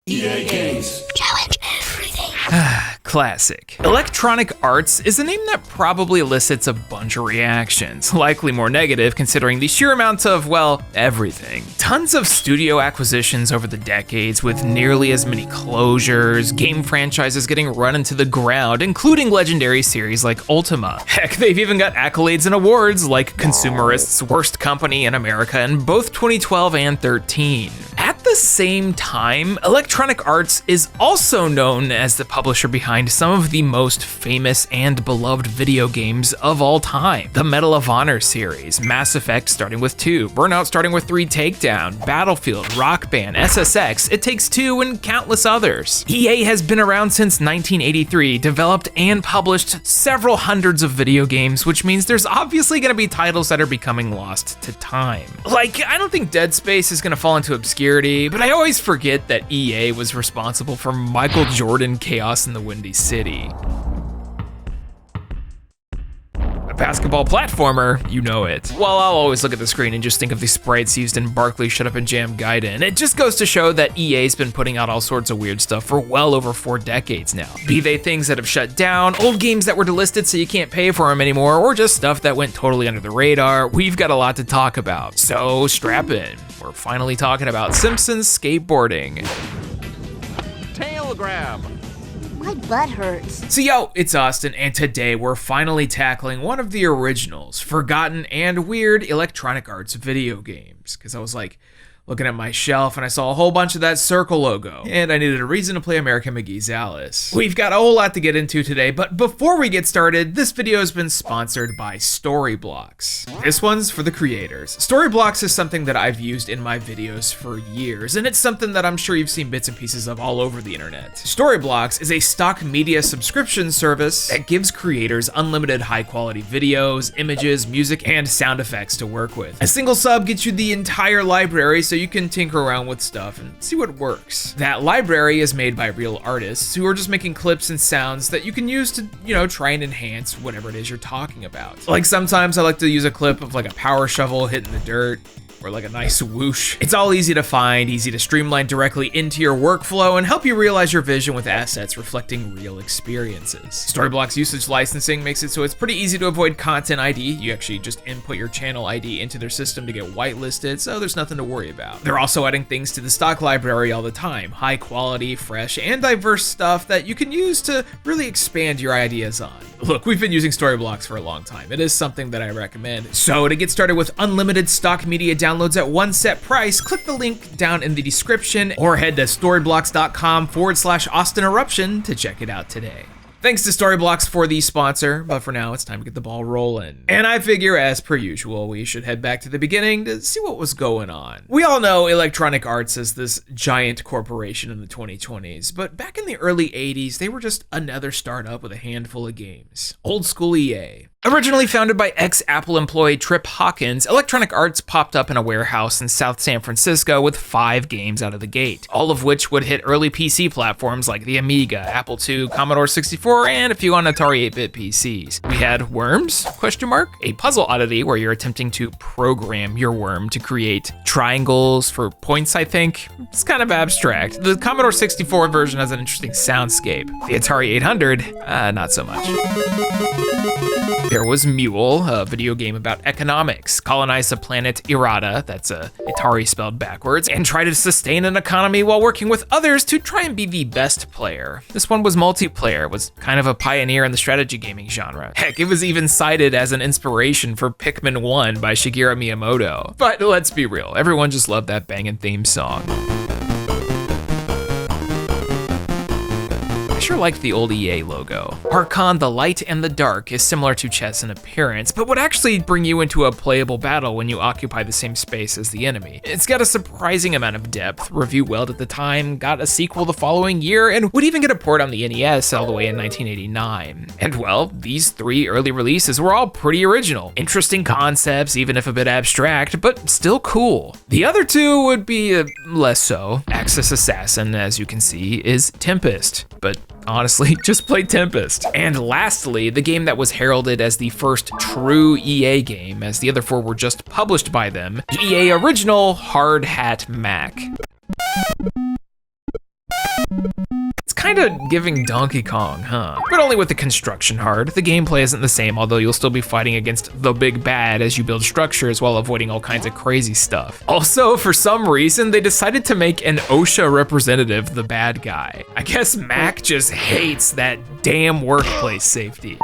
EA Games. Challenge everything. Classic. Electronic Arts is a name that probably elicits a bunch of reactions, likely more negative considering the sheer amount of, well, everything. Tons of studio acquisitions over the decades with nearly as many closures, game franchises getting run into the ground, including legendary series like Ultima. Heck, they've even got accolades and awards like Consumerist's Worst Company in America in both 2012 and 13. At the same time, Electronic Arts is also known as the publisher behind some of the most famous and beloved video games of all time. The Medal of Honor series, Mass Effect starting with 2, Burnout starting with 3 Takedown, Battlefield, Rock Band, SSX, It Takes Two, and countless others. EA has been around since 1983, developed and published several hundreds of video games, which means there's obviously gonna be titles that are becoming lost to time. Like, I don't think Dead Space is gonna fall into obscurity, but I always forget that EA was responsible for Michael Jordan Chaos in the Windy City. A basketball platformer, you know it. Well, I'll always look at the screen and just think of the sprites used in Barkley Shut Up and Jam Gaiden. It just goes to show that EA's been putting out all sorts of weird stuff for well over 4 decades now. Be they things that have shut down, old games that were delisted so you can't pay for them anymore, or just stuff that went totally under the radar, we've got a lot to talk about. So strap in. We're finally talking about Simpsons Skateboarding. Tail grab. My butt hurts. So yo, it's Austin, and today we're finally tackling one of the originals, forgotten and weird Electronic Arts video games. Cause I was like, looking at my shelf and I saw a whole bunch of that circle logo, and I needed a reason to play American McGee's Alice. We've got a whole lot to get into today, but before we get started, this video has been sponsored by Storyblocks. This one's for the creators. Storyblocks is something that I've used in my videos for years, and it's something that I'm sure you've seen bits and pieces of all over the internet. Storyblocks is a stock media subscription service that gives creators unlimited high quality videos, images, music, and sound effects to work with. A single sub gets you the entire library, so you can tinker around with stuff and see what works. That library is made by real artists who are just making clips and sounds that you can use to, try and enhance whatever it is you're talking about. Like sometimes I like to use a clip of like a power shovel hitting the dirt, or like a nice whoosh. It's all easy to find, easy to streamline directly into your workflow and help you realize your vision with assets reflecting real experiences. Storyblocks usage licensing makes it so it's pretty easy to avoid content ID. You actually just input your channel ID into their system to get whitelisted, so there's nothing to worry about. They're also adding things to the stock library all the time, high quality, fresh, and diverse stuff that you can use to really expand your ideas on. Look, we've been using Storyblocks for a long time. It is something that I recommend. So to get started with unlimited stock media downloads at one set price, click the link down in the description or head to storyblocks.com/Austin Eruption to check it out today. Thanks to Storyblocks for the sponsor, but for now it's time to get the ball rolling. And I figure, as per usual, we should head back to the beginning to see what was going on. We all know Electronic Arts as this giant corporation in the 2020s, but back in the early 80s, they were just another startup with a handful of games. Old school EA. Originally founded by ex-Apple employee Trip Hawkins, Electronic Arts popped up in a warehouse in South San Francisco with 5 games out of the gate, all of which would hit early PC platforms like the Amiga, Apple II, Commodore 64, and a few on Atari 8-bit PCs. We had Worms? A puzzle oddity where you're attempting to program your worm to create triangles for points, I think. It's kind of abstract. The Commodore 64 version has an interesting soundscape. The Atari 800, not so much. There was Mule, a video game about economics. Colonize the planet Irada, that's Atari spelled backwards, and try to sustain an economy while working with others to try and be the best player. This one was multiplayer, was kind of a pioneer in the strategy gaming genre. Heck, it was even cited as an inspiration for Pikmin 1 by Shigeru Miyamoto. But let's be real, everyone just loved that bangin' theme song. I sure liked the old EA logo. Archon, the Light and the Dark is similar to chess in appearance, but would actually bring you into a playable battle when you occupy the same space as the enemy. It's got a surprising amount of depth, reviewed well at the time, got a sequel the following year, and would even get a port on the NES all the way in 1989. And well, these 3 early releases were all pretty original. Interesting concepts, even if a bit abstract, but still cool. The other 2 would be less so. Axis Assassin, as you can see, is Tempest, but honestly, just play Tempest. And lastly, the game that was heralded as the first true EA game, as the other 4 were just published by them, EA Original Hard Hat Mac. It's kind of giving Donkey Kong, huh? But only with the construction hard. The gameplay isn't the same, although you'll still be fighting against the big bad as you build structures while avoiding all kinds of crazy stuff. Also, for some reason, they decided to make an OSHA representative the bad guy. I guess Mac just hates that damn workplace safety.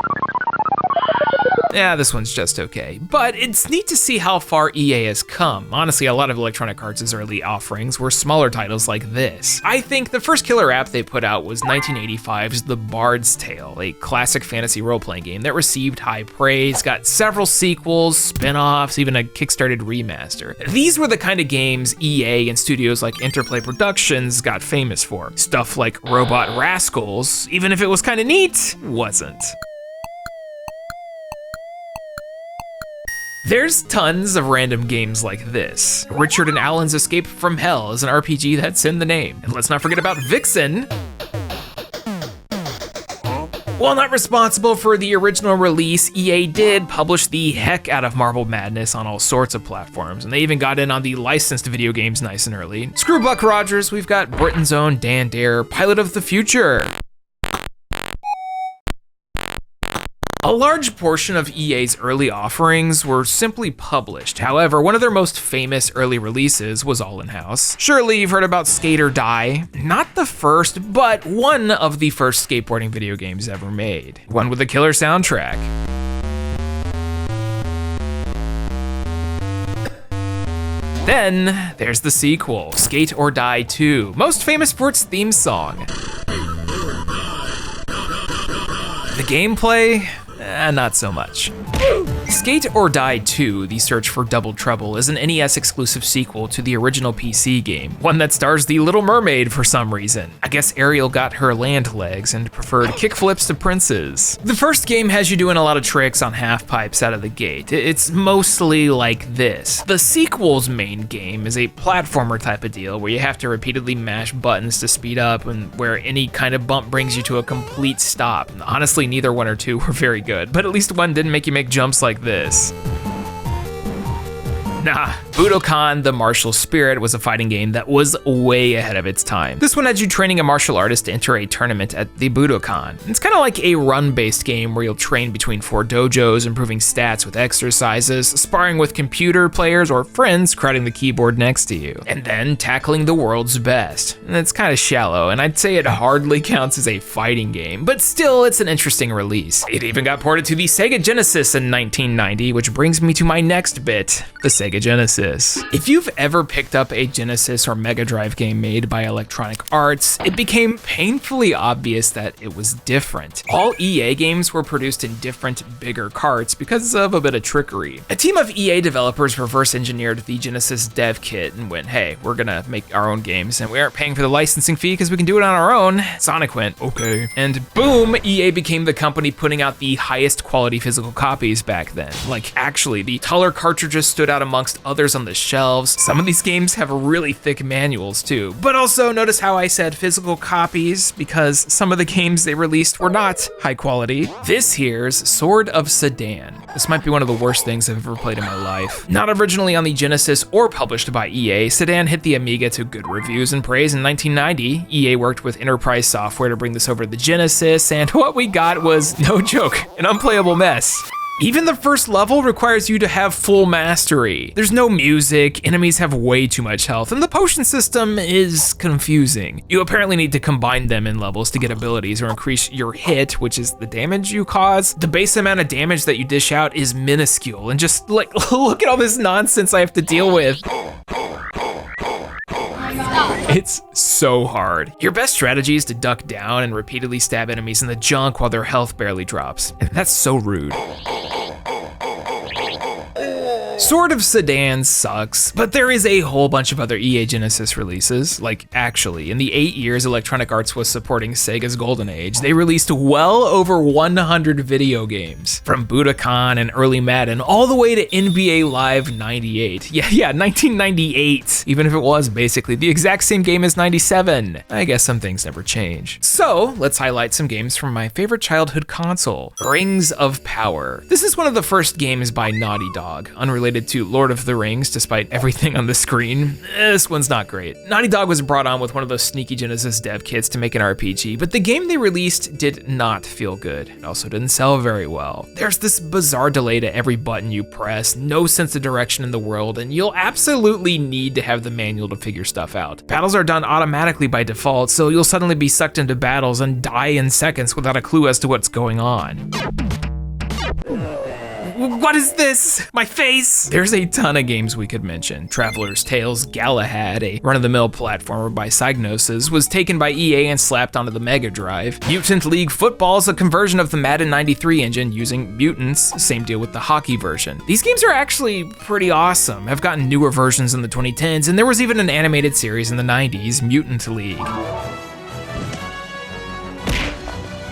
Yeah, this one's just okay. But it's neat to see how far EA has come. Honestly, a lot of Electronic Arts' early offerings were smaller titles like this. I think the first killer app they put out was 1985's The Bard's Tale, a classic fantasy role-playing game that received high praise, got several sequels, spin-offs, even a kickstarted remaster. These were the kind of games EA and studios like Interplay Productions got famous for. Stuff like Robot Rascals, even if it was kind of neat, wasn't. There's tons of random games like this. Richard and Alan's Escape from Hell is an RPG that's in the name. And let's not forget about Vixen. While not responsible for the original release, EA did publish the heck out of Marble Madness on all sorts of platforms, and they even got in on the licensed video games nice and early. Screw Buck Rogers, we've got Britain's own Dan Dare, Pilot of the Future. A large portion of EA's early offerings were simply published. However, one of their most famous early releases was all in-house. Surely you've heard about Skate or Die. Not the first, but one of the first skateboarding video games ever made. One with a killer soundtrack. Then there's the sequel, Skate or Die 2, most famous for its theme song. The gameplay? Not so much. Skate or Die 2, The Search for Double Trouble, is an NES exclusive sequel to the original PC game, one that stars the Little Mermaid for some reason. I guess Ariel got her land legs and preferred kickflips to princes. The first game has you doing a lot of tricks on half pipes out of the gate. It's mostly like this. The sequel's main game is a platformer type of deal where you have to repeatedly mash buttons to speed up and where any kind of bump brings you to a complete stop. Honestly, neither one or two were very good, but at least one didn't make you make jumps like this. Nah, Budokan the Martial Spirit was a fighting game that was way ahead of its time. This one had you training a martial artist to enter a tournament at the Budokan. It's kind of like a run-based game where you'll train between 4 dojos, improving stats with exercises, sparring with computer players or friends crowding the keyboard next to you, and then tackling the world's best. It's kind of shallow, and I'd say it hardly counts as a fighting game, but still it's an interesting release. It even got ported to the Sega Genesis in 1990, which brings me to my next bit, the Sega Genesis. If you've ever picked up a Genesis or Mega Drive game made by Electronic Arts, it became painfully obvious that it was different. All EA games were produced in different, bigger carts because of a bit of trickery. A team of EA developers reverse engineered the Genesis dev kit and went, hey, we're gonna make our own games and we aren't paying for the licensing fee because we can do it on our own. Sonic went, okay. And boom, EA became the company putting out the highest quality physical copies back then. Like, actually, the taller cartridges stood out amongst others on the shelves. Some of these games have really thick manuals too. But also notice how I said physical copies because some of the games they released were not high quality. This here's Sword of Sodan. This might be one of the worst things I've ever played in my life. Not originally on the Genesis or published by EA, Sodan hit the Amiga to good reviews and praise in 1990. EA worked with Enterprise Software to bring this over to the Genesis, and what we got was, no joke, an unplayable mess. Even the first level requires you to have full mastery. There's no music, enemies have way too much health, and the potion system is confusing. You apparently need to combine them in levels to get abilities or increase your hit, which is the damage you cause. The base amount of damage that you dish out is minuscule, and just like, look at all this nonsense I have to deal with. It's so hard. Your best strategy is to duck down and repeatedly stab enemies in the junk while their health barely drops. And that's so rude. Sword of Sodan sucks, but there is a whole bunch of other EA Genesis releases. Like, actually, in the 8 years Electronic Arts was supporting Sega's golden age, they released well over 100 video games. From Budokan and early Madden, all the way to NBA Live 98. Yeah, 1998, even if it was basically the exact same game as 97. I guess some things never change. So, let's highlight some games from my favorite childhood console, Rings of Power. This is one of the first games by Naughty Dog, unreleased related to Lord of the Rings, despite everything on the screen. This one's not great. Naughty Dog was brought on with one of those sneaky Genesis dev kits to make an RPG, but the game they released did not feel good. It also didn't sell very well. There's this bizarre delay to every button you press, no sense of direction in the world, and you'll absolutely need to have the manual to figure stuff out. Battles are done automatically by default, so you'll suddenly be sucked into battles and die in seconds without a clue as to what's going on. What is this? My face! There's a ton of games we could mention. Traveler's Tales Galahad, a run-of-the-mill platformer by Psygnosis, was taken by EA and slapped onto the Mega Drive. Mutant League Football is a conversion of the Madden 93 engine using mutants, same deal with the hockey version. These games are actually pretty awesome. Have gotten newer versions in the 2010s, and there was even an animated series in the 90s, Mutant League.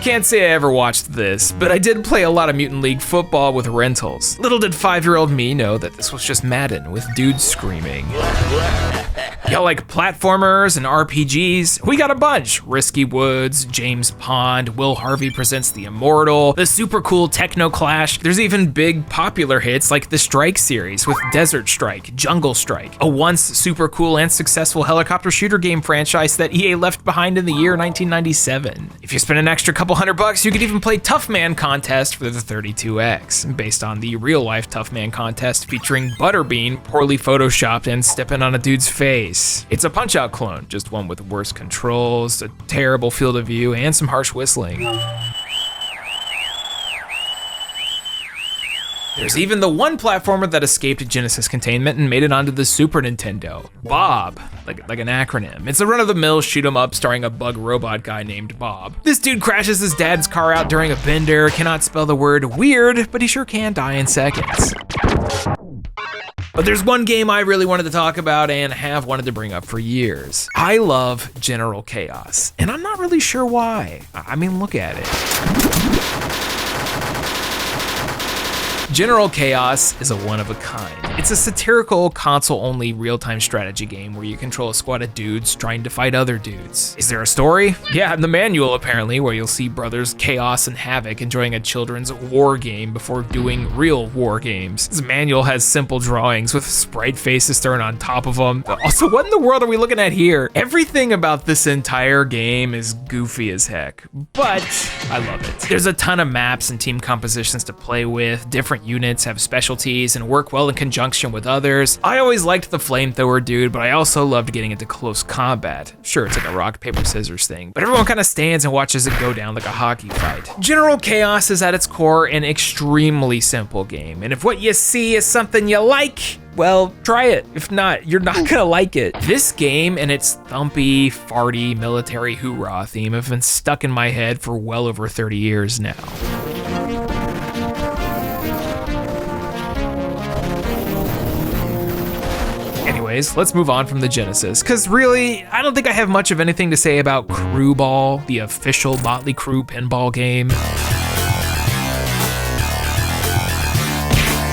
Can't say I ever watched this, but I did play a lot of Mutant League Football with rentals. Little did 5-year-old me know that this was just Madden with dudes screaming. Y'all like platformers and RPGs? We got a bunch. Risky Woods, James Pond, Will Harvey Presents the Immortal, the super cool Techno Clash. There's even big popular hits like the Strike series with Desert Strike, Jungle Strike, a once super cool and successful helicopter shooter game franchise that EA left behind in the year 1997. If you spend an extra couple $100, you could even play Tough Man Contest for the 32X, based on the real-life Tough Man Contest featuring Butterbean poorly photoshopped and stepping on a dude's face. It's a Punch-Out clone, just one with worse controls, a terrible field of view, and some harsh whistling. There's even the one platformer that escaped Genesis containment and made it onto the Super Nintendo. Bob, like an acronym. It's a run-of-the-mill shoot-'em-up starring a bug robot guy named Bob. This dude crashes his dad's car out during a bender, cannot spell the word weird, but he sure can die in seconds. But there's one game I really wanted to talk about and have wanted to bring up for years. I love General Chaos, and I'm not really sure why. I mean, look at it. General Chaos is a one-of-a-kind. It's a satirical, console-only real-time strategy game where you control a squad of dudes trying to fight other dudes. Is there a story? Yeah, in the manual apparently, where you'll see brothers Chaos and Havoc enjoying a children's war game before doing real war games. This manual has simple drawings with sprite faces thrown on top of them. Also, what in the world are we looking at here? Everything about this entire game is goofy as heck, but I love it. There's a ton of maps and team compositions to play with, different units have specialties and work well in conjunction with others. I always liked the flamethrower dude, but I also loved getting into close combat. Sure, it's like a rock, paper, scissors thing, but everyone kind of stands and watches it go down like a hockey fight. General Chaos is at its core an extremely simple game, and if what you see is something you like, well, try it. If not, you're not gonna like it. This game and its thumpy, farty, military hoorah theme have been stuck in my head for well over 30 years now. Anyways, let's move on from the Genesis, because really, I don't think I have much of anything to say about Crew Ball, the official Motley Crue pinball game.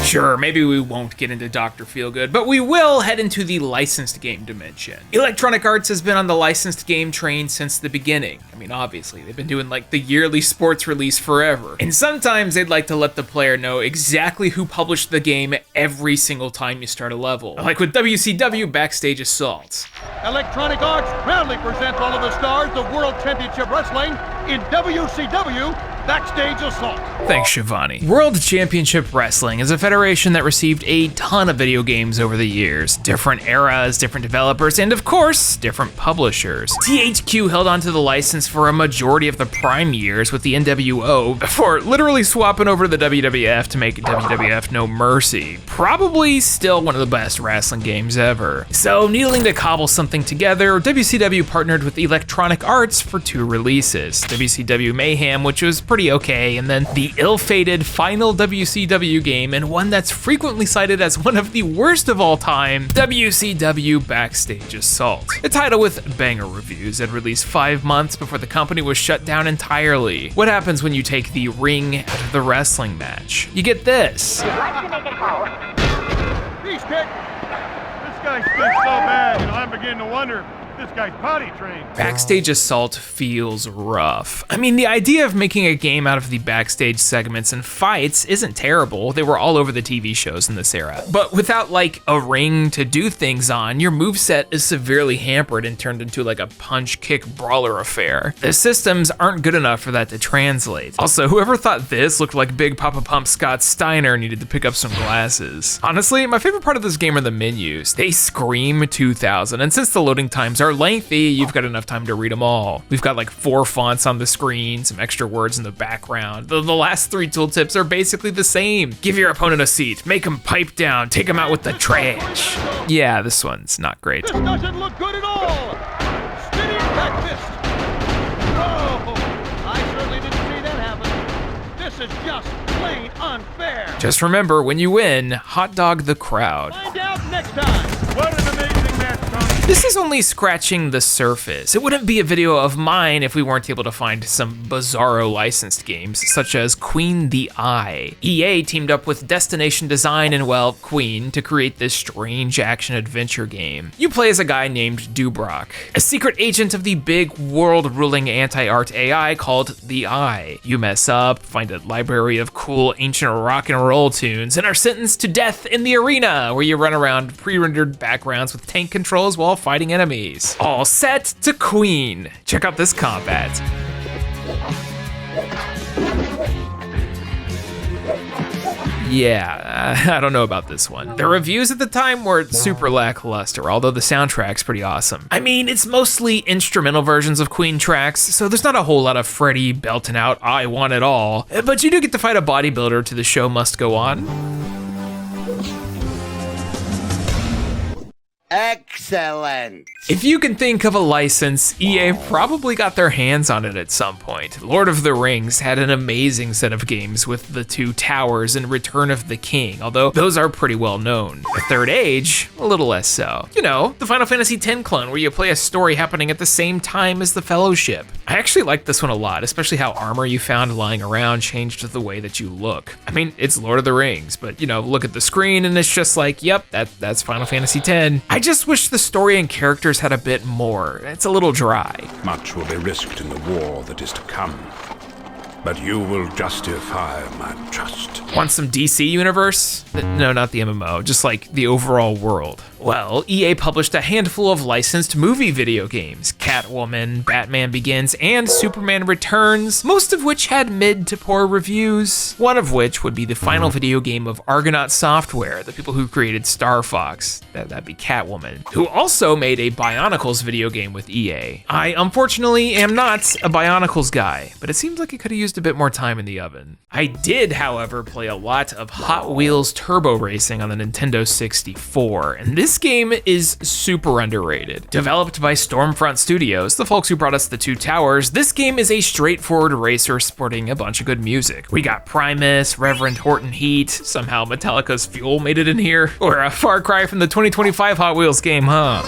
Sure, maybe we won't get into Dr. Feelgood, but we will head into the licensed game dimension. Electronic Arts has been on the licensed game train since the beginning. I mean, obviously, they've been doing like the yearly sports release forever. And sometimes they'd like to let the player know exactly who published the game every single time you start a level. Like with WCW Backstage Assault. Electronic Arts proudly presents all of the stars of World Championship Wrestling in WCW Backstage Assault. Thanks, Shivani. World Championship Wrestling is a federation that received a ton of video games over the years. Different eras, different developers, and of course, different publishers. THQ held onto the license for a majority of the prime years with the NWO before literally swapping over to the WWF to make WWF No Mercy. Probably still one of the best wrestling games ever. So, needing to cobble something together, WCW partnered with Electronic Arts for 2 releases. WCW Mayhem, which was pretty okay, and then the ill-fated final WCW game, and one that's frequently cited as one of the worst of all time, WCW Backstage Assault. A title with banger reviews that released 5 months before the company was shut down entirely. What happens when you take the ring out of the wrestling match? You get this. Beast kick. This guy stinks so bad, I'm beginning to wonder This guy's potty trained. Backstage Assault feels rough. I mean, the idea of making a game out of the backstage segments and fights isn't terrible. They were all over the TV shows in this era. But without like a ring to do things on, your moveset is severely hampered and turned into like a punch-kick brawler affair. The systems aren't good enough for that to translate. Also, whoever thought this looked like Big Papa Pump Scott Steiner needed to pick up some glasses. Honestly, my favorite part of this game are the menus. They scream 2000, and since the loading times are lengthy, you've got enough time to read them all. We've got like 4 fonts on the screen, some extra words in the background. The last 3 tooltips are basically the same. Give your opponent a seat, make him pipe down, take him out with the trash. Yeah, this one's not great. This doesn't look good at all. Spinning back fist. Oh, I certainly didn't see that happen. This is just plain unfair. Just remember, when you win, hot dog the crowd. Find out next time. What an amazing match, Tony. This is only scratching the surface. It wouldn't be a video of mine if we weren't able to find some bizarro licensed games, such as Queen the Eye. EA teamed up with Destination Design and, well, Queen to create this strange action-adventure game. You play as a guy named Dubrok, a secret agent of the big world-ruling anti-art AI called the Eye. You mess up, find a library of cool ancient rock and roll tunes, and are sentenced to death in the arena, where you run around pre-rendered backgrounds with tank controls while fighting enemies. All set to Queen. Check out this combat. Yeah, I don't know about this one. The reviews at the time were super lackluster, although the soundtrack's pretty awesome. I mean, it's mostly instrumental versions of Queen tracks, so there's not a whole lot of Freddie belting out "I Want It All," but you do get to fight a bodybuilder to "The Show Must Go On." Excellent. If you can think of a license, EA probably got their hands on it at some point. Lord of the Rings had an amazing set of games with The Two Towers and Return of the King, although those are pretty well known. The Third Age, a little less so. You know, the Final Fantasy X clone where you play a story happening at the same time as the Fellowship. I actually liked this one a lot, especially how armor you found lying around changed the way that you look. I mean, it's Lord of the Rings, but you know, look at the screen and it's just like, yep, that's Final Fantasy X. I just wish the story and characters had a bit more. It's a little dry. Much will be risked in the war that is to come, but you will justify my trust. Want some DC universe? No, not the MMO, just like the overall world. Well, EA published a handful of licensed movie video games, Catwoman, Batman Begins, and Superman Returns, most of which had mid to poor reviews. One of which would be the final video game of Argonaut Software, the people who created Star Fox, that'd be Catwoman, who also made a Bionicles video game with EA. I unfortunately am not a Bionicles guy, but it seems like it could have used a bit more time in the oven. I did, however, play a lot of Hot Wheels Turbo Racing on the Nintendo 64, and this game is super underrated. Developed by Stormfront Studios, the folks who brought us The Two Towers, this game is a straightforward racer sporting a bunch of good music. We got Primus, Reverend Horton Heat, somehow Metallica's Fuel made it in here, or a far cry from the 2025 Hot Wheels game, huh?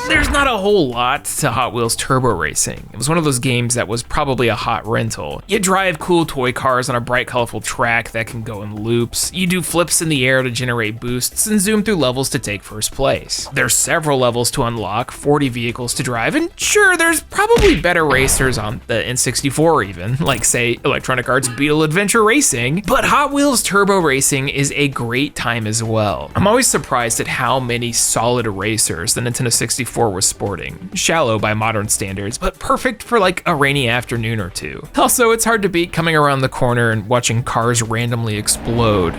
There's not a whole lot to Hot Wheels Turbo Racing. It was one of those games that was probably a hot rental. You drive cool toy cars on a bright, colorful track that can go in loops. You do flips in the air to generate boosts and zoom through levels to take first place. There's several levels to unlock, 40 vehicles to drive, and sure, there's probably better racers on the N64 even, like say Electronic Arts Beetle Adventure Racing, but Hot Wheels Turbo Racing is a great time as well. I'm always surprised at how many solid racers the Nintendo 64 was sporting. Shallow by modern standards, but perfect for like a rainy afternoon or two. Also, it's hard to beat coming around the corner and watching cars randomly explode.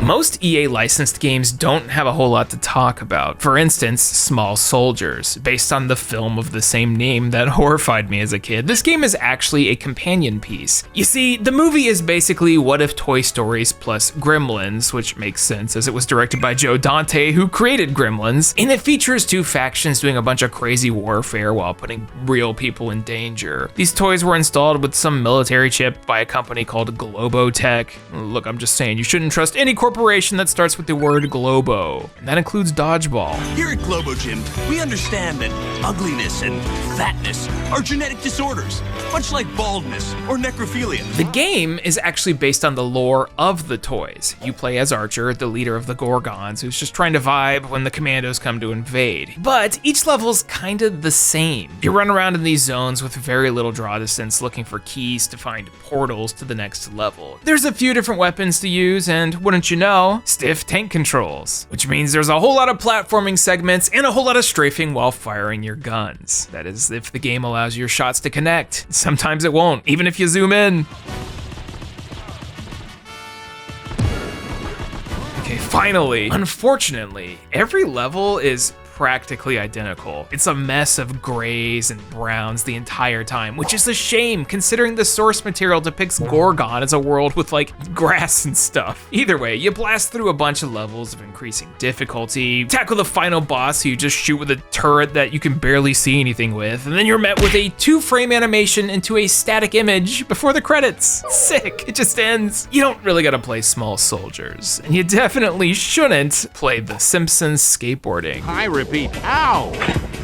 Most EA licensed games don't have a whole lot to talk about. For instance, Small Soldiers, based on the film of the same name that horrified me as a kid. This game is actually a companion piece. You see, the movie is basically What If Toy Stories plus Gremlins, which makes sense as it was directed by Joe Dante, who created Gremlins, and it features two factions doing a bunch of crazy warfare while putting real people in danger. These toys were installed with some military chip by a company called Globotech. Look, I'm just saying, you shouldn't trust any corporation corporation that starts with the word Globo, and that includes dodgeball. Here at Globo Gym, we understand that ugliness and fatness are genetic disorders, much like baldness or necrophilia. The game is actually based on the lore of the toys. You play as Archer, the leader of the Gorgons, who's just trying to vibe when the commandos come to invade. But each level's kind of the same. You run around in these zones with very little draw distance, looking for keys to find portals to the next level. There's a few different weapons to use, and wouldn't you know, stiff tank controls, which means there's a whole lot of platforming segments and a whole lot of strafing while firing your guns. That is, if the game allows your shots to connect. Sometimes it won't, even if you zoom in. Okay, finally. Unfortunately, every level is practically identical. It's a mess of grays and browns the entire time, which is a shame considering the source material depicts Gorgon as a world with like grass and stuff. Either way, you blast through a bunch of levels of increasing difficulty, tackle the final boss who you just shoot with a turret that you can barely see anything with, and then you're met with a 2-frame animation into a static image before the credits. Sick, it just ends. You don't really gotta play Small Soldiers, and you definitely shouldn't play The Simpsons Skateboarding. I repeat, ow!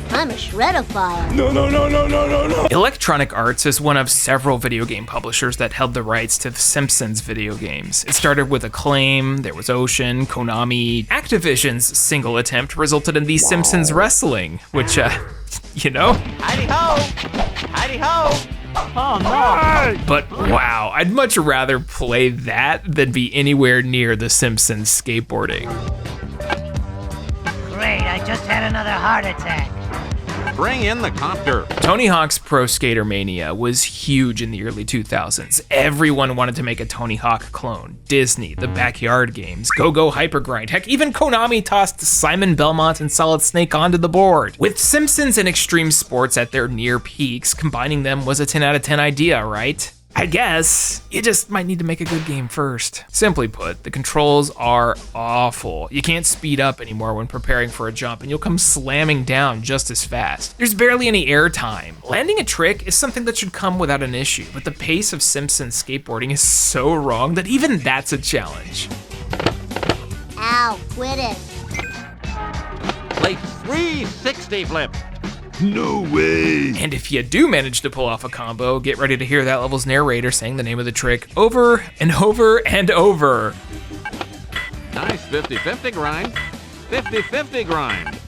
I'm a shredophile. No. Electronic Arts is one of several video game publishers that held the rights to the Simpsons video games. It started with Acclaim, there was Ocean, Konami. Activision's single attempt resulted in The Simpsons Wrestling, which, you know? Heidi ho! Heidi ho! Oh no! But wow, I'd much rather play that than be anywhere near The Simpsons Skateboarding. Great, I just had another heart attack. Bring in the copter. Tony Hawk's Pro Skater Mania was huge in the early 2000s. Everyone wanted to make a Tony Hawk clone. Disney, the Backyard Games, Go-Go Hypergrind, heck, even Konami tossed Simon Belmont and Solid Snake onto the board. With Simpsons and Extreme Sports at their near peaks, combining them was a 10 out of 10 idea, right? I guess you just might need to make a good game first. Simply put, the controls are awful. You can't speed up anymore when preparing for a jump, and you'll come slamming down just as fast. There's barely any air time. Landing a trick is something that should come without an issue, but the pace of Simpsons skateboarding is so wrong that even that's a challenge. Ow, quit it. Like 360 flip. No way. And if you do manage to pull off a combo, get ready to hear that level's narrator saying the name of the trick over and over and over. Nice 50-50 grind. 50-50 grind.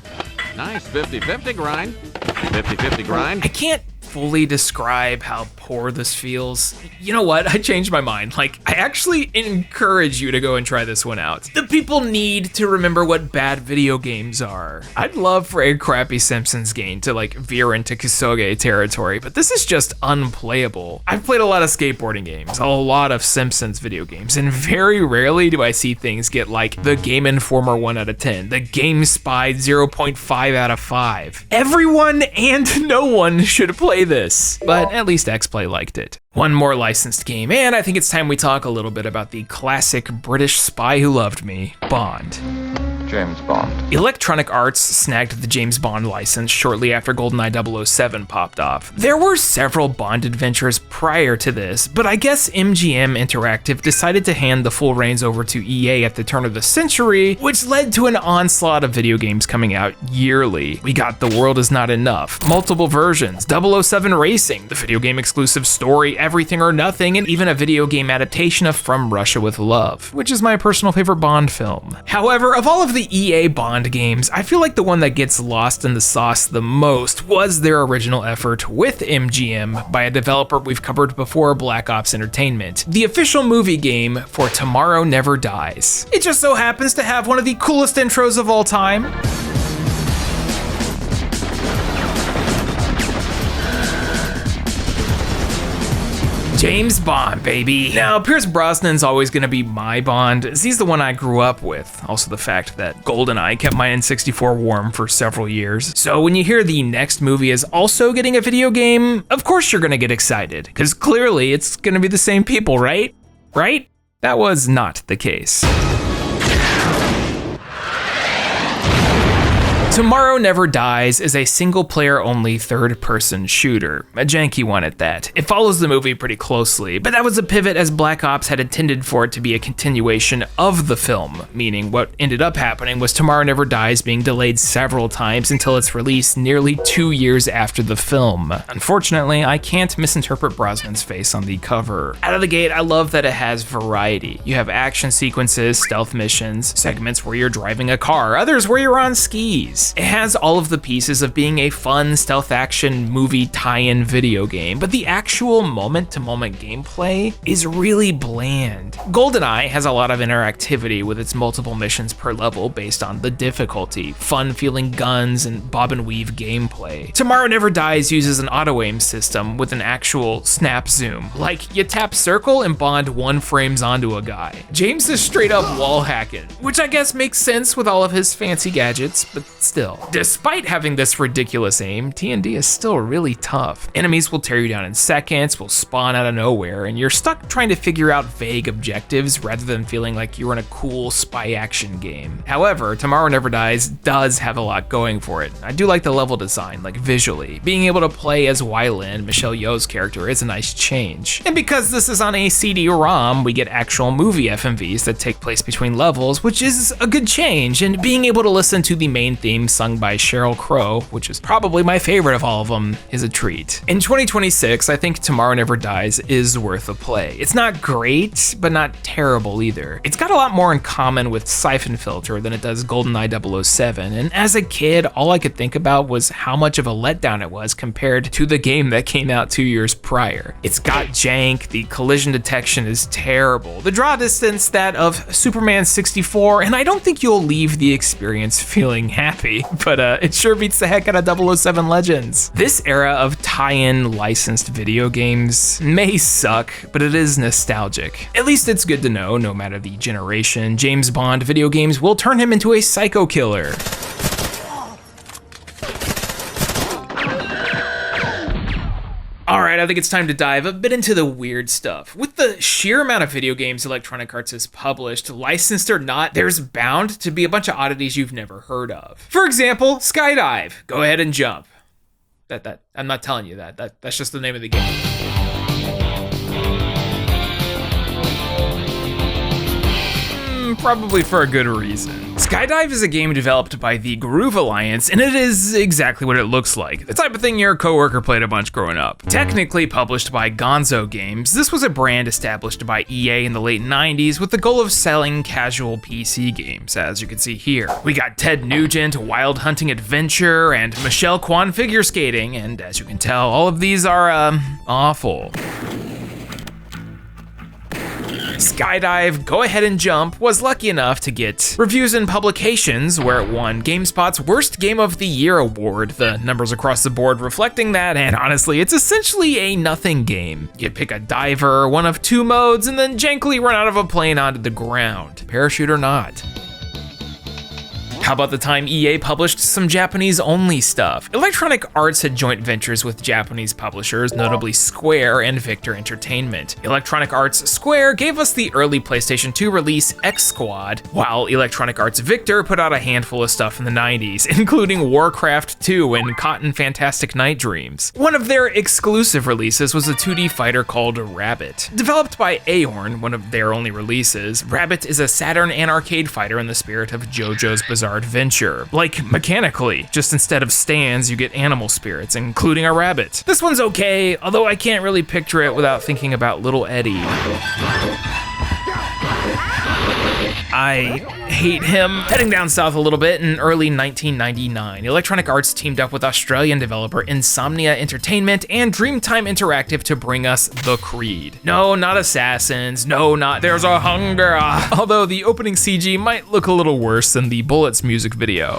Nice 50-50 grind. 50-50 grind. I can't fully describe how poor this feels. You know what? I changed my mind. Like, I actually encourage you to go and try this one out. The people need to remember what bad video games are. I'd love for a crappy Simpsons game to like veer into Kisuge territory, but this is just unplayable. I've played a lot of skateboarding games, a lot of Simpsons video games, and very rarely do I see things get like the Game Informer 1 out of 10, the Game Spy 0.5 out of 5. Everyone and no one should play this, but at least XPlay liked it. One more licensed game, and I think it's time we talk a little bit about the classic British spy who loved me, Bond. James Bond. Electronic Arts snagged the James Bond license shortly after GoldenEye 007 popped off. There were several Bond adventures prior to this, but I guess MGM Interactive decided to hand the full reins over to EA at the turn of the century, which led to an onslaught of video games coming out yearly. We got The World Is Not Enough, multiple versions, 007 Racing, the video game exclusive story Everything or Nothing, and even a video game adaptation of From Russia with Love, which is my personal favorite Bond film. However, of all of the EA Bond games, I feel like the one that gets lost in the sauce the most was their original effort with MGM by a developer we've covered before, Black Ops Entertainment, the official movie game for Tomorrow Never Dies. It just so happens to have one of the coolest intros of all time. James Bond, baby. Now, Pierce Brosnan's always gonna be my Bond, as he's the one I grew up with. Also the fact that GoldenEye kept my N64 warm for several years. So when you hear the next movie is also getting a video game, of course you're gonna get excited, because clearly it's gonna be the same people, right? Right? That was not the case. Tomorrow Never Dies is a single-player only third-person shooter, a janky one at that. It follows the movie pretty closely, but that was a pivot as Black Ops had intended for it to be a continuation of the film, meaning what ended up happening was Tomorrow Never Dies being delayed several times until its release nearly 2 years after the film. Unfortunately, I can't misinterpret Brosnan's face on the cover. Out of the gate, I love that it has variety. You have action sequences, stealth missions, segments where you're driving a car, others where you're on skis. It has all of the pieces of being a fun stealth action movie tie-in video game, but the actual moment-to-moment gameplay is really bland. GoldenEye has a lot of interactivity with its multiple missions per level based on the difficulty, fun-feeling guns, and bob-and-weave gameplay. Tomorrow Never Dies uses an auto-aim system with an actual snap zoom. Like, you tap circle and Bond 1 frames onto a guy. James is straight up wall hacking, which I guess makes sense with all of his fancy gadgets, but still. Despite having this ridiculous aim, TND is still really tough. Enemies will tear you down in seconds, will spawn out of nowhere, and you're stuck trying to figure out vague objectives rather than feeling like you're in a cool spy action game. However, Tomorrow Never Dies does have a lot going for it. I do like the level design, like visually. Being able to play as Wylin, Michelle Yeoh's character, is a nice change. And because this is on a CD-ROM, we get actual movie FMVs that take place between levels, which is a good change, and being able to listen to the main theme sung by Sheryl Crow, which is probably my favorite of all of them, is a treat. In 2026, I think Tomorrow Never Dies is worth a play. It's not great, but not terrible either. It's got a lot more in common with Siphon Filter than it does GoldenEye 007, and as a kid, all I could think about was how much of a letdown it was compared to the game that came out 2 years prior. It's got jank, the collision detection is terrible, the draw distance that of Superman 64, and I don't think you'll leave the experience feeling happy, but it sure beats the heck out of 007 Legends. This era of tie-in licensed video games may suck, but it is nostalgic. At least it's good to know, no matter the generation, James Bond video games will turn him into a psycho killer. Alright, I think it's time to dive a bit into the weird stuff. With the sheer amount of video games Electronic Arts has published, licensed or not, there's bound to be a bunch of oddities you've never heard of. For example, Skydive. Go ahead and jump. I'm not telling you that's just the name of the game. Probably for a good reason. Skydive is a game developed by the Groove Alliance, and it is exactly what it looks like. The type of thing your coworker played a bunch growing up. Technically published by Gonzo Games, this was a brand established by EA in the late 90s with the goal of selling casual PC games, as you can see here. We got Ted Nugent, Wild Hunting Adventure, and Michelle Kwan Figure Skating, and as you can tell, all of these are, awful. Skydive, Go Ahead and Jump was lucky enough to get reviews in publications where it won GameSpot's Worst Game of the Year award, the numbers across the board reflecting that, and honestly, it's essentially a nothing game. You pick a diver, one of two modes, and then jankily run out of a plane onto the ground, parachute or not. How about the time EA published some Japanese-only stuff? Electronic Arts had joint ventures with Japanese publishers, notably Square and Victor Entertainment. Electronic Arts Square gave us the early PlayStation 2 release X Squad, while Electronic Arts Victor put out a handful of stuff in the 90s, including Warcraft 2 and Cotton Fantastic Night Dreams. One of their exclusive releases was a 2D fighter called Rabbit. Developed by Aorn, one of their only releases, Rabbit is a Saturn and arcade fighter in the spirit of JoJo's Bizarre Adventure. Like, mechanically, just instead of stands, you get animal spirits, including a rabbit. This one's okay, although I can't really picture it without thinking about Little Eddie. I hate him. Heading down south a little bit, in early 1999, Electronic Arts teamed up with Australian developer Insomnia Entertainment and Dreamtime Interactive to bring us The Creed. No, not Assassins. No, not There's a Hunger. Although the opening CG might look a little worse than the Bullets music video.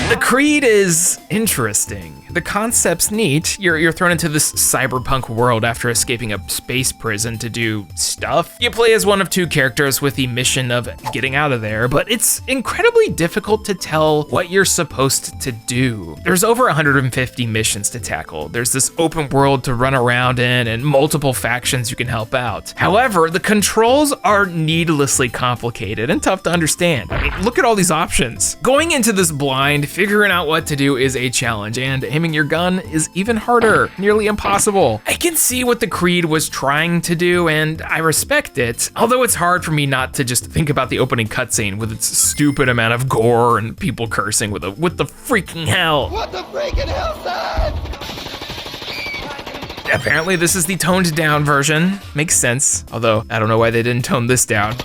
The Creed is interesting. The concept's neat. You're thrown into this cyberpunk world after escaping a space prison to do stuff. You play as one of two characters with the mission of getting out of there, but it's incredibly difficult to tell what you're supposed to do. There's over 150 missions to tackle. There's this open world to run around in and multiple factions you can help out. However, the controls are needlessly complicated and tough to understand. I mean, look at all these options. Going into this blind, figuring out what to do is a challenge, and aiming your gun is even harder, nearly impossible. I can see what the Creed was trying to do, and I respect it, although it's hard for me not to just think about the opening cutscene with its stupid amount of gore and people cursing with the freaking hell. What the freaking hell, son? Apparently this is the toned down version. Makes sense, although I don't know why they didn't tone this down.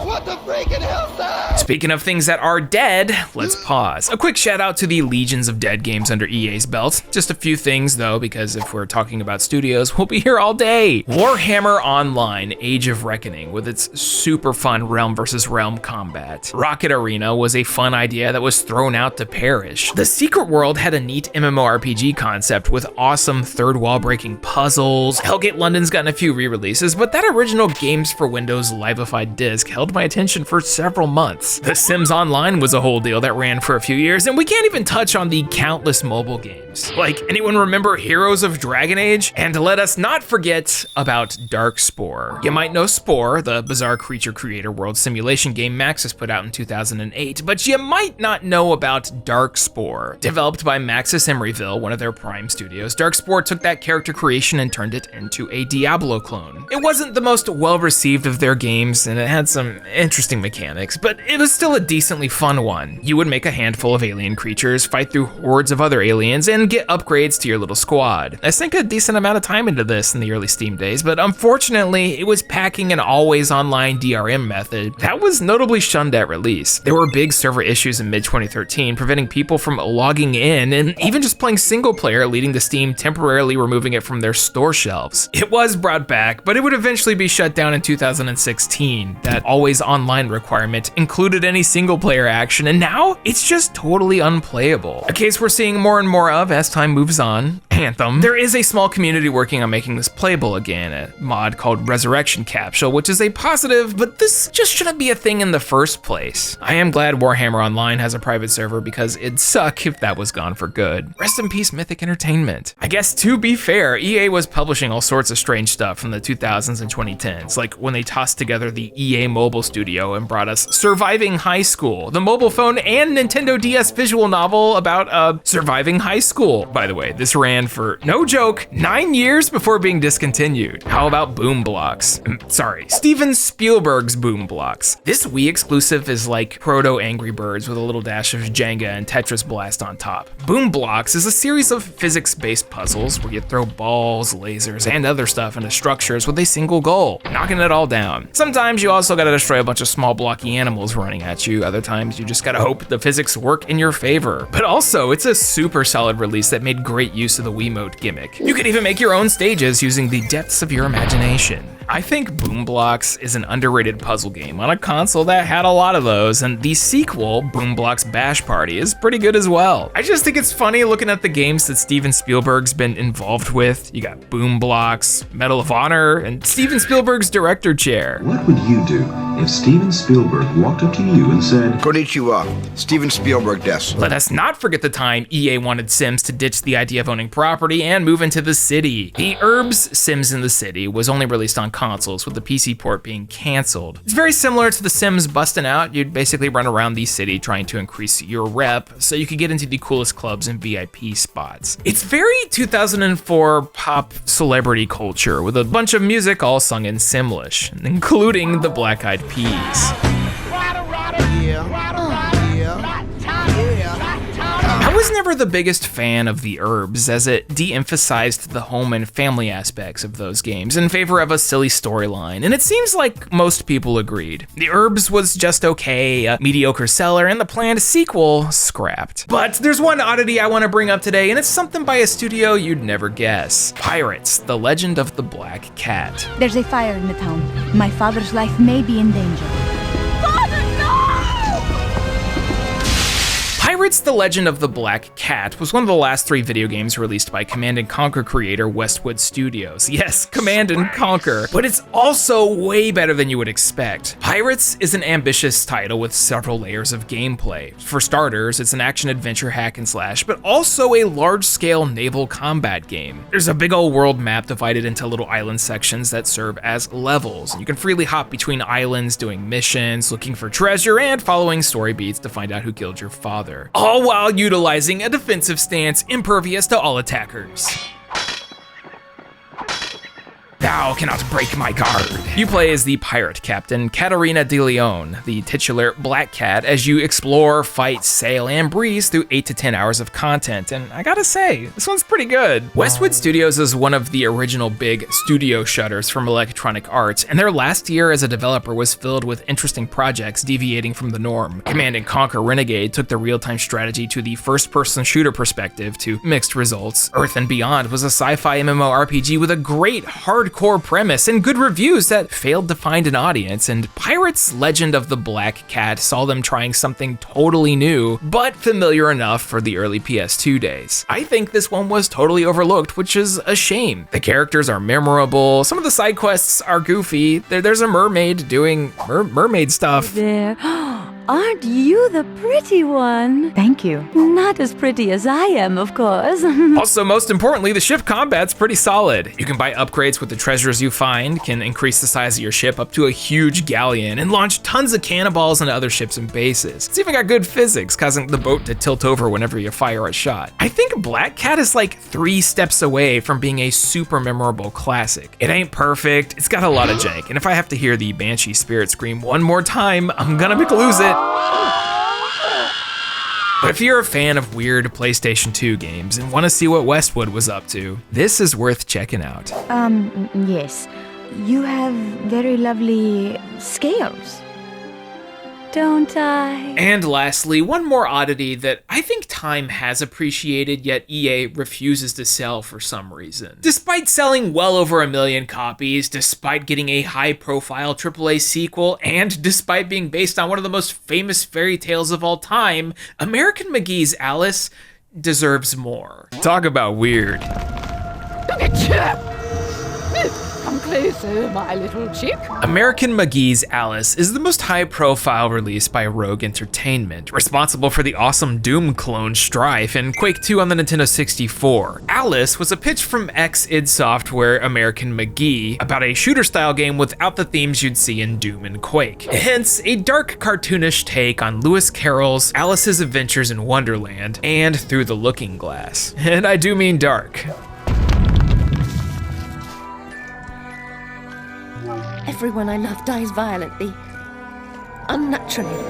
What the freaking hell, son? Speaking of things that are dead, let's pause. A quick shout out to the legions of dead games under EA's belt. Just a few things though, because if we're talking about studios, we'll be here all day. Warhammer Online, Age of Reckoning, with its super fun realm versus realm combat. Rocket Arena was a fun idea that was thrown out to perish. The Secret World had a neat MMORPG concept with awesome third wall breaking puzzles. Hellgate London's gotten a few re-releases, but that original Games for Windows live-ified disc held my attention for several months. The Sims Online was a whole deal that ran for a few years, and we can't even touch on the countless mobile games. Like, anyone remember Heroes of Dragon Age? And let us not forget about Darkspore. You might know Spore, the bizarre creature creator world simulation game Maxis put out in 2008, but you might not know about Darkspore. Developed by Maxis Emeryville, one of their prime studios, Darkspore took that character creation and turned it into a Diablo clone. It wasn't the most well-received of their games, and it had some interesting mechanics, but it was still a decently fun one. You would make a handful of alien creatures, fight through hordes of other aliens, and get upgrades to your little squad. I sank a decent amount of time into this in the early Steam days, but unfortunately, it was packing an always online DRM method that was notably shunned at release. There were big server issues in mid-2013, preventing people from logging in and even just playing single player, leading to Steam temporarily removing it from their store shelves. It was brought back, but it would eventually be shut down in 2016. That always online requirement included any single player action, and now it's just totally unplayable. A case we're seeing more and more of as time moves on. Anthem. There is a small community working on making this playable again, a mod called Resurrection Capsule, which is a positive, but this just shouldn't be a thing in the first place. I am glad Warhammer Online has a private server because it'd suck if that was gone for good. Rest in peace, Mythic Entertainment. I guess to be fair, EA was publishing all sorts of strange stuff from the 2000s and 2010s, like when they tossed together the EA Mobile Studio and brought us Surviving High School, the mobile phone and Nintendo DS visual novel about surviving high school. By the way, this ran for, no joke, 9 years before being discontinued. How about Blox? Sorry, Steven Spielberg's Blox. This Wii exclusive is like proto Angry Birds with a little dash of Jenga and Tetris Blast on top. Blox is a series of physics-based puzzles where you throw balls, lasers, and other stuff into structures with a single goal, knocking it all down. Sometimes you also gotta destroy a bunch of small blocky animals running at you, other times you just gotta hope the physics work in your favor. But also, it's a super solid release that made great use of the Wiimote gimmick. You could even make your own stages using the depths of your imagination. I think Blox is an underrated puzzle game on a console that had a lot of those, and the sequel, Blox Bash Party, is pretty good as well. I just think it's funny looking at the games that Steven Spielberg's been involved with. You got Blox, Medal of Honor, and Steven Spielberg's director chair. What would you do if Steven Spielberg walked up to you and said, Konnichiwa, Steven Spielberg des. Let us not forget the time EA wanted Sims to ditch the idea of owning property and move into the city. The Urbz Sims in the City was only released on consoles, with the PC port being canceled. It's very similar to The Sims busting out. You'd basically run around the city trying to increase your rep so you could get into the coolest clubs and VIP spots. It's very 2004 pop celebrity culture, with a bunch of music all sung in Simlish, including the Black Eyed Peas. I was never the biggest fan of the Urbz, as it de-emphasized the home and family aspects of those games in favor of a silly storyline, and it seems like most people agreed. The Urbz was just okay, a mediocre seller, and the planned sequel scrapped. But there's one oddity I want to bring up today, and it's something by a studio you'd never guess. Pirates: The Legend of the Black Cat. There's a fire in the town. My father's life may be in danger. Pirates: The Legend of the Black Cat was one of the last 3 video games released by Command & Conquer creator Westwood Studios. Yes, Command & Conquer, but it's also way better than you would expect. Pirates is an ambitious title with several layers of gameplay. For starters, it's an action-adventure hack and slash, but also a large-scale naval combat game. There's a big old world map divided into little island sections that serve as levels. You can freely hop between islands, doing missions, looking for treasure, and following story beats to find out who killed your father, all while utilizing a defensive stance impervious to all attackers. Thou cannot break my guard. You play as the pirate captain, Caterina de Leon, the titular Black Cat, as you explore, fight, sail, and breeze through 8 to 10 hours of content, and I gotta say, this one's pretty good. Westwood Studios is one of the original big studio shutters from Electronic Arts, and their last year as a developer was filled with interesting projects deviating from the norm. Command & Conquer Renegade took the real-time strategy to the first-person shooter perspective to mixed results. Earth and Beyond was a sci-fi MMORPG with a great hardcore premise and good reviews that failed to find an audience, and Pirates: Legend of the Black Cat saw them trying something totally new, but familiar enough for the early PS2 days. I think this one was totally overlooked, which is a shame. The characters are memorable, some of the side quests are goofy, there's a mermaid doing mermaid stuff. There. Aren't you the pretty one? Thank you. Not as pretty as I am, of course. Also, most importantly, the ship combat's pretty solid. You can buy upgrades with the treasures you find, can increase the size of your ship up to a huge galleon, and launch tons of cannonballs into other ships and bases. It's even got good physics, causing the boat to tilt over whenever you fire a shot. I think Black Cat is like 3 steps away from being a super memorable classic. It ain't perfect, it's got a lot of jank, and if I have to hear the Banshee Spirit scream one more time, I'm gonna lose it. But if you're a fan of weird PlayStation 2 games and want to see what Westwood was up to, this is worth checking out. Yes. You have very lovely scales. Don't I? And lastly, one more oddity that I think time has appreciated, yet EA refuses to sell for some reason. Despite selling well over 1 million copies, despite getting a high-profile AAA sequel, and despite being based on one of the most famous fairy tales of all time, American McGee's Alice deserves more. Talk about weird. Come closer, my little chick. American McGee's Alice is the most high-profile release by Rogue Entertainment, responsible for the awesome Doom clone Strife and Quake 2 on the Nintendo 64. Alice was a pitch from ex-id Software American McGee about a shooter-style game without the themes you'd see in Doom and Quake. Hence, a dark, cartoonish take on Lewis Carroll's Alice's Adventures in Wonderland and Through the Looking Glass. And I do mean dark. Everyone I love dies violently, unnaturally.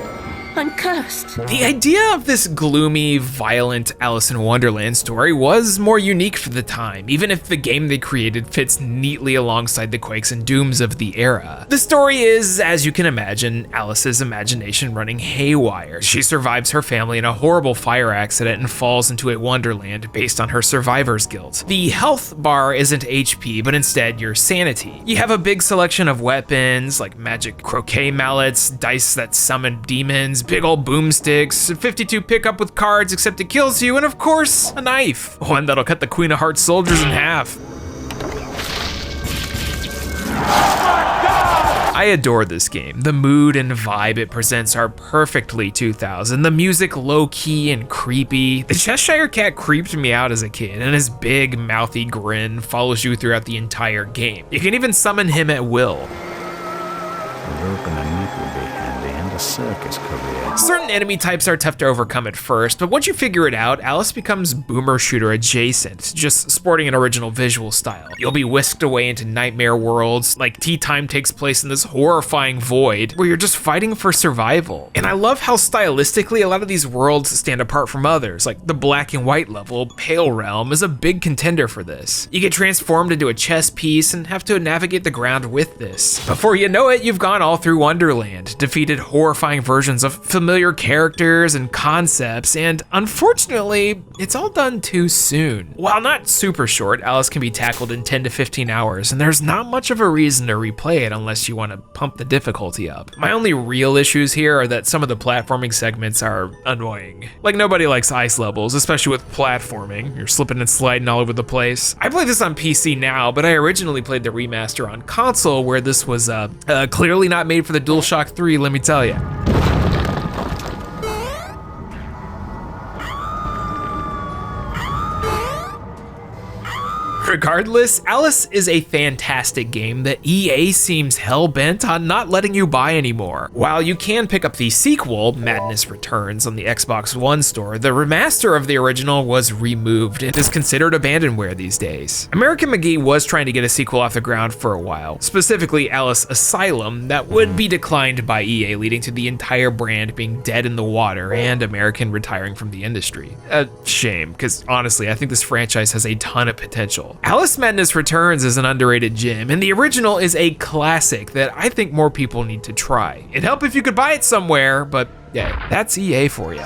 I'm cursed. The idea of this gloomy, violent Alice in Wonderland story was more unique for the time, even if the game they created fits neatly alongside the Quakes and Dooms of the era. The story is, as you can imagine, Alice's imagination running haywire. She survives her family in a horrible fire accident and falls into a wonderland based on her survivor's guilt. The health bar isn't HP, but instead your sanity. You have a big selection of weapons, like magic croquet mallets, dice that summon demons, big old boomsticks, 52 pickup with cards except it kills you, and of course, a knife. One that'll cut the Queen of Hearts soldiers in half. I adore this game. The mood and vibe it presents are perfectly 2000. The music low-key and creepy. The Cheshire Cat creeped me out as a kid, and his big, mouthy grin follows you throughout the entire game. You can even summon him at will. Circus career. Certain enemy types are tough to overcome at first, but once you figure it out, Alice becomes boomer shooter adjacent, just sporting an original visual style. You'll be whisked away into nightmare worlds, like Tea Time takes place in this horrifying void, where you're just fighting for survival. And I love how stylistically a lot of these worlds stand apart from others, like the black and white level, Pale Realm, is a big contender for this. You get transformed into a chess piece and have to navigate the ground with this. Before you know it, you've gone all through Wonderland, defeated horror horrifying versions of familiar characters and concepts, and unfortunately, it's all done too soon. While not super short, Alice can be tackled in 10 to 15 hours, and there's not much of a reason to replay it unless you want to pump the difficulty up. My only real issues here are that some of the platforming segments are annoying. Like, nobody likes ice levels, especially with platforming. You're slipping and sliding all over the place. I play this on PC now, but I originally played the remaster on console, where this was clearly not made for the DualShock 3, let me tell you. Regardless, Alice is a fantastic game that EA seems hell-bent on not letting you buy anymore. While you can pick up the sequel, Madness Returns, on the Xbox One store, the remaster of the original was removed and is considered abandonware these days. American McGee was trying to get a sequel off the ground for a while, specifically Alice Asylum, that would be declined by EA, leading to the entire brand being dead in the water and American retiring from the industry. A shame, because honestly, I think this franchise has a ton of potential. Alice Madness Returns is an underrated gem, and the original is a classic that I think more people need to try. It'd help if you could buy it somewhere, but yeah, that's EA for you.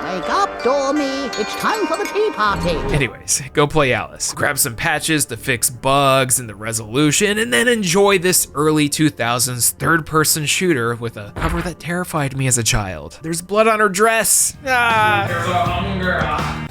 Wake up, Dormy. It's time for the tea party. Anyways, go play Alice. Grab some patches to fix bugs and the resolution, and then enjoy this early 2000s third-person shooter with a cover that terrified me as a child. There's blood on her dress.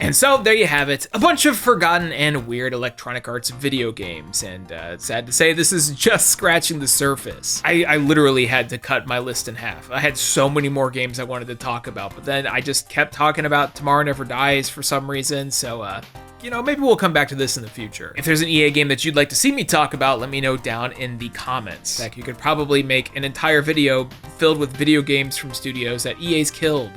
And so there you have it. A bunch of forgotten and weird Electronic Arts video games, and sad to say, this is just scratching the surface. I literally had to cut my list in half. I had so many more games I wanted to talk about, but then I just kept talking about Tomorrow Never Dies for some reason, so you know, maybe we'll come back to this in the future. If there's an EA game that you'd like to see me talk about, let me know down in the comments. Heck, you could probably make an entire video filled with video games from studios that EA's killed.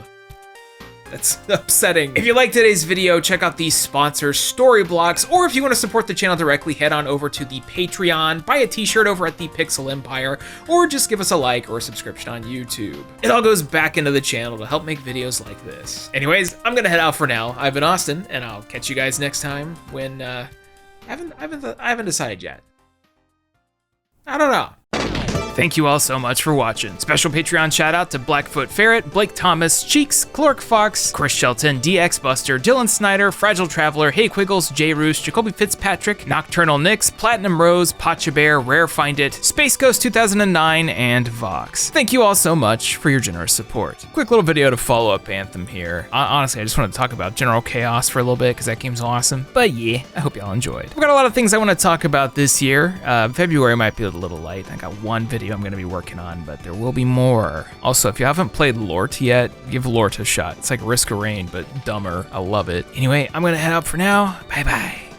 That's upsetting. If you liked today's video, check out the sponsor Storyblocks, or if you want to support the channel directly, head on over to the Patreon, buy a t-shirt over at the Pixel Empire, or just give us a like or a subscription on YouTube. It all goes back into the channel to help make videos like this. Anyways, I'm gonna head out for now. I've been Austin, and I'll catch you guys next time when, I haven't decided yet. I don't know. Thank you all so much for watching. Special Patreon shout out to Blackfoot Ferret, Blake Thomas, Cheeks, Clark Fox, Chris Shelton, DX Buster, Dylan Snyder, Fragile Traveler, Hey Quiggles, J Roos, Jacoby Fitzpatrick, Nocturnal Nix, Platinum Rose, Pacha Bear, Rare Find It, Space Ghost 2009, and Vox. Thank you all so much for your generous support. Quick little video to follow up Anthem here. Honestly, I just wanted to talk about General Chaos for a little bit because that game's awesome. But yeah, I hope y'all enjoyed. We've got a lot of things I want to talk about this year. February might be a little light. I got one video I'm going to be working on, but there will be more. Also, if you haven't played Lort yet, give Lort a shot. It's like Risk of Rain, but dumber. I love it. Anyway, I'm going to head out for now. Bye-bye.